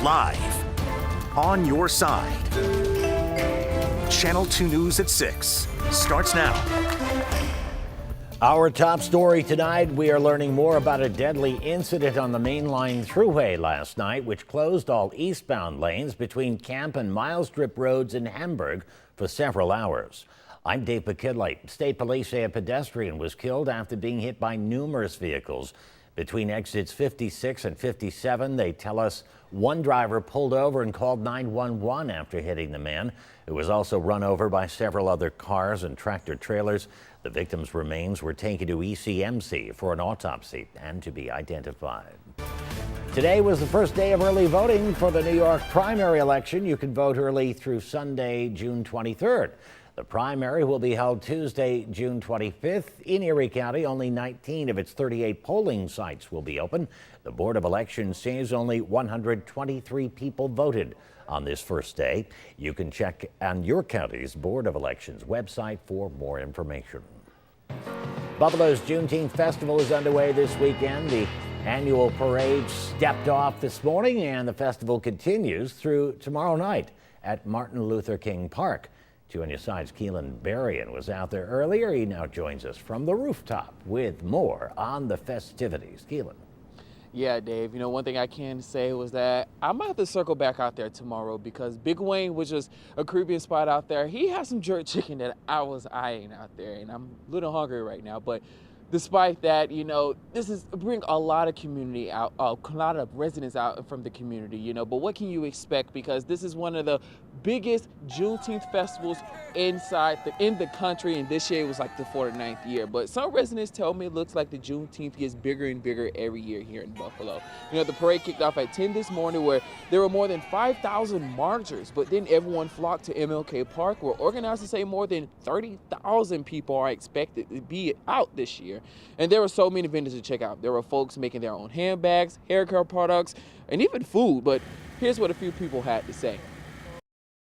live, on your side. Channel 2 News at 6 starts now. Our top story tonight, we are learning more about a deadly incident on the mainline throughway last night, which closed all eastbound lanes between Camp and Mile Strip roads in Hamburg for several hours. I'm Dave McKinley. State police say a pedestrian was killed after being hit by numerous vehicles. Between exits 56 and 57, they tell us one driver pulled over and called 911 after hitting the man, who was also run over by several other cars and tractor trailers. The victim's remains were taken to ECMC for an autopsy and to be identified. Today was the first day of early voting for the New York primary election. You can vote early through Sunday, June 23rd. The primary will be held Tuesday, June 25th. In Erie County, only 19 of its 38 polling sites will be open. The Board of Elections says only 123 people voted on this first day. You can check on your county's Board of Elections website for more information. Buffalo's Juneteenth Festival is underway this weekend. The annual parade stepped off this morning, and the festival continues through tomorrow night at Martin Luther King Park. 2 on your side's Keelan Berrien was out there earlier. He now joins us from the rooftop with more on the festivities. Keelan. Yeah, Dave, one thing I can say was that I might have to circle back out there tomorrow because Big Wayne, which is a creepy spot out there, he has some jerk chicken that I was eyeing out there, and I'm a little hungry right now. But despite that, this is bring a lot of community out, a lot of residents out from the community, but what can you expect? Because this is one of the biggest Juneteenth festivals in the country, and this year it was like the 49th year. But some residents tell me it looks like the Juneteenth gets bigger and bigger every year here in Buffalo. The parade kicked off at 10 this morning, where there were more than 5,000 marchers, but then everyone flocked to MLK Park, where organizers say more than 30,000 people are expected to be out this year. And there were so many vendors to check out. There were folks making their own handbags, hair care products, and even food. But here's what a few people had to say.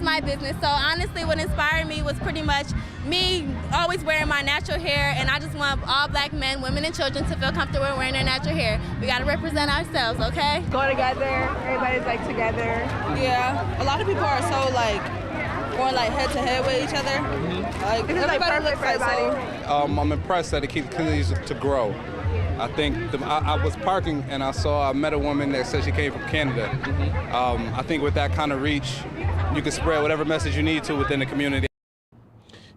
My business, so honestly what inspired me was pretty much me always wearing my natural hair, and I just want all black men, women, and children to feel comfortable wearing their natural hair. We got to represent ourselves, okay? Go together, everybody's together. Yeah, a lot of people are so going head to head with each other. Everybody looks like so. I'm impressed that it continues to grow. I think I was parking and I met a woman that said she came from Canada. I think with that kind of reach, you can spread whatever message you need to within the community.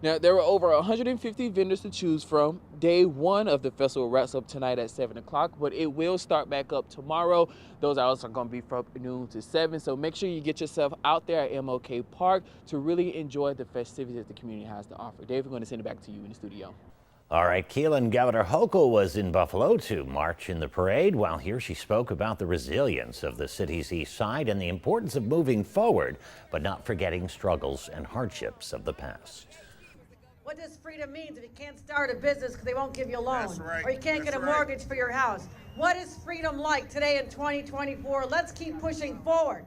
Now, there were over 150 vendors to choose from. Day one of the festival wraps up tonight at 7 o'clock, but it will start back up tomorrow. Those hours are going to be from noon to 7, so make sure you get yourself out there at MLK Park to really enjoy the festivities that the community has to offer. Dave, we're going to send it back to you in the studio. All right, Keelan, Governor Hochul was in Buffalo to march in the parade. While here, she spoke about the resilience of the city's east side and the importance of moving forward, but not forgetting struggles and hardships of the past. What does freedom mean if you can't start a business because they won't give you a loan? Or you can't get a mortgage for your house? What is freedom like today in 2024? Let's keep pushing forward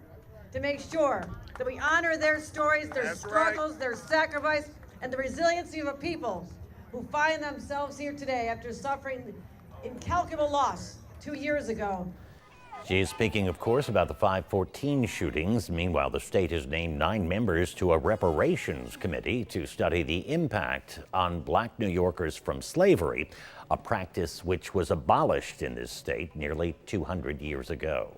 to make sure that we honor their stories, their struggles, their sacrifice, and the resiliency of a people who find themselves here today after suffering incalculable loss 2 years ago. She is speaking, of course, about the 514 shootings. Meanwhile, the state has named 9 members to a reparations committee to study the impact on black New Yorkers from slavery, a practice which was abolished in this state nearly 200 years ago.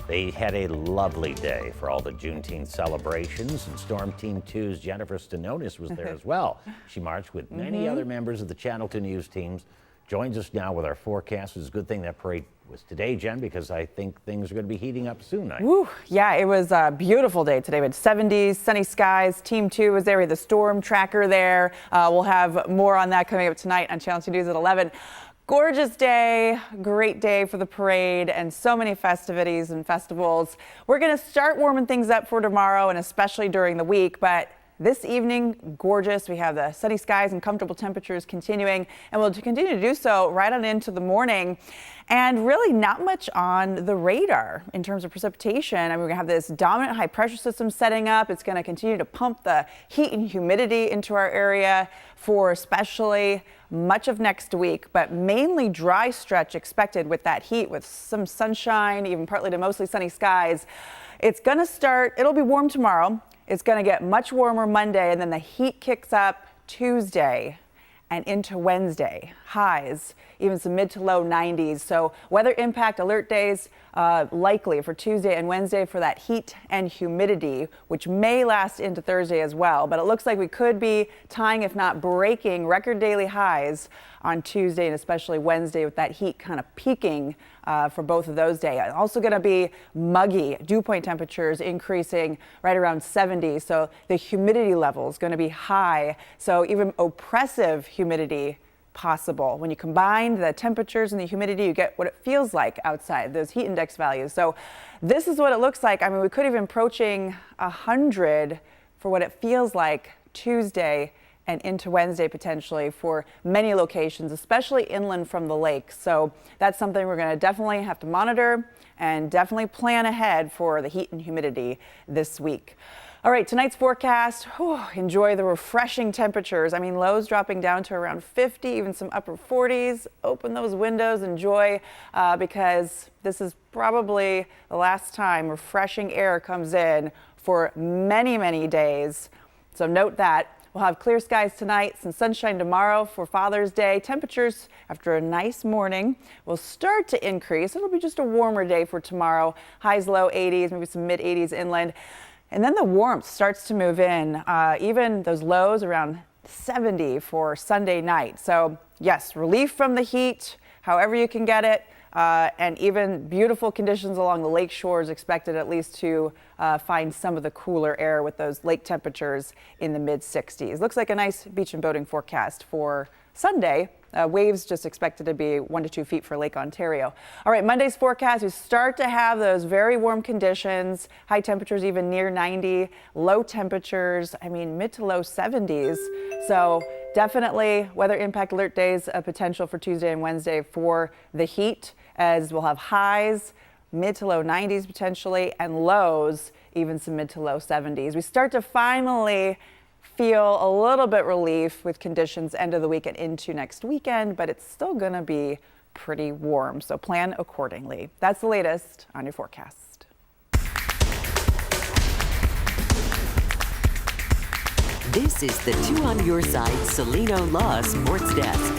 They had a lovely day for all the Juneteenth celebrations, and Storm Team 2's Jennifer Stanonis was there as well. She marched with many other members of the Channel 2 News teams. Joins us now with our forecast. It's a good thing that parade was today, Jen, because I think things are going to be heating up soon. Woo, yeah, it was a beautiful day today. We had 70s, sunny skies. Team 2 was there. We had the storm tracker there. We'll have more on that coming up tonight on Channel 2 News at 11. Gorgeous day, great day for the parade, and so many festivities and festivals. We're going to start warming things up for tomorrow and especially during the week, but This evening, gorgeous. We have the sunny skies and comfortable temperatures continuing, and we'll continue to do so right on into the morning. And really not much on the radar in terms of precipitation. I mean, we're going to have this dominant high pressure system setting up. It's going to continue to pump the heat and humidity into our area for especially much of next week, but mainly dry stretch expected with that heat, with some sunshine, even partly to mostly sunny skies. It's going to start, it'll be warm tomorrow. It's going to get much warmer Monday, and then the heat kicks up Tuesday and into Wednesday. Highs, even some mid to low 90s. So weather impact alert days likely for Tuesday and Wednesday for that heat and humidity, which may last into Thursday as well. But it looks like we could be tying, if not breaking, record daily highs on Tuesday and especially Wednesday, with that heat kind of peaking for both of those days. Also going to be muggy, dew point temperatures increasing right around 70. So the humidity level is going to be high. So even oppressive humidity possible. When you combine the temperatures and the humidity, you get what it feels like outside, those heat index values. So this is what it looks like. I mean, we could even approaching 100 for what it feels like Tuesday and into Wednesday potentially for many locations, especially inland from the lake. So that's something we're going to definitely have to monitor and definitely plan ahead for the heat and humidity this week. All right, tonight's forecast, enjoy the refreshing temperatures. I mean, lows dropping down to around 50, even some upper 40s. Open those windows, enjoy, because this is probably the last time refreshing air comes in for many, many days. So note that. We'll have clear skies tonight, some sunshine tomorrow for Father's Day. Temperatures after a nice morning will start to increase. It'll be just a warmer day for tomorrow. Highs low 80s, maybe some mid 80s inland. And then the warmth starts to move in, even those lows around 70 for Sunday night. So yes, relief from the heat, however you can get it, and even beautiful conditions along the lake shores expected, at least to find some of the cooler air with those lake temperatures in the mid 60s. Looks like a nice beach and boating forecast for Sunday. Waves just expected to be 1 to 2 feet for Lake Ontario. All right, Monday's forecast, we start to have those very warm conditions, high temperatures even near 90, low temperatures, I mean, mid to low 70s. So definitely weather impact alert days, a potential for Tuesday and Wednesday for the heat, as we'll have highs mid to low 90s potentially, and lows even some mid to low 70s. We start to finally feel a little bit relief with conditions end of the week and into next weekend, but it's still going to be pretty warm, so plan accordingly. That's the latest on your forecast. This is the Two on Your Side Celino Law Sports Desk.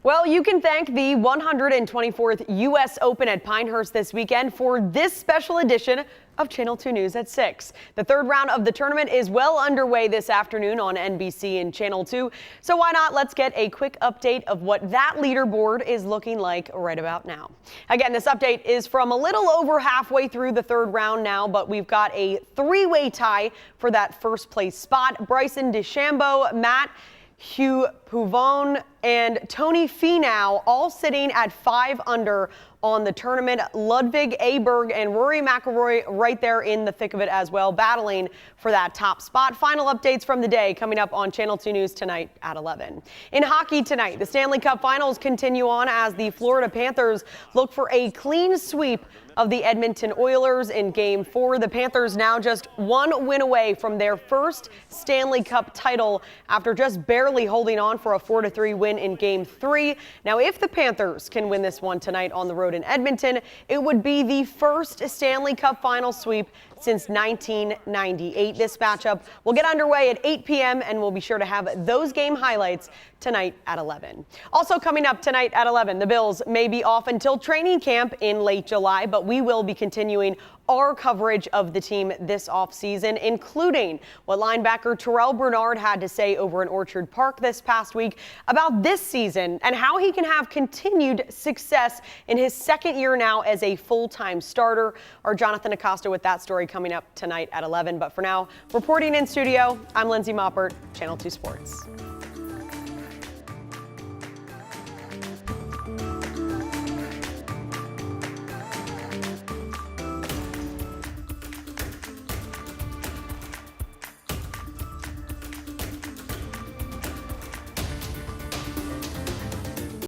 Well, you can thank the 124th U.S. Open at Pinehurst this weekend for this special edition of Channel 2 News at 6. The third round of the tournament is well underway this afternoon on NBC and Channel 2. So why not? Let's get a quick update of what that leaderboard is looking like right about now. Again, this update is from a little over halfway through the third round now, but we've got a three-way tie for that first place spot. Bryson DeChambeau, Matt Hugh Puvone, and Tony Finau all sitting at 5 under on the tournament. Ludwig Aberg and Rory McIlroy right there in the thick of it as well, battling for that top spot. Final updates from the day coming up on Channel 2 News tonight at 11. In hockey tonight, the Stanley Cup Finals continue on as the Florida Panthers look for a clean sweep of the Edmonton Oilers in Game 4. The Panthers now just one win away from their first Stanley Cup title after just barely holding on for a 4-3 win in Game 3. Now, if the Panthers can win this one tonight on the road in Edmonton, it would be the first Stanley Cup final sweep since 1998. This matchup will get underway at 8 p.m. and we'll be sure to have those game highlights tonight at 11. Also coming up tonight at 11, the Bills may be off until training camp in late July, but we will be continuing our coverage of the team this offseason, including what linebacker Terrell Bernard had to say over in Orchard Park this past week about this season and how he can have continued success in his second year now as a full-time starter. Our Jonathan Acosta with that story coming up tonight at 11. But for now, reporting in studio, I'm Lindsay Moppert, Channel 2 Sports.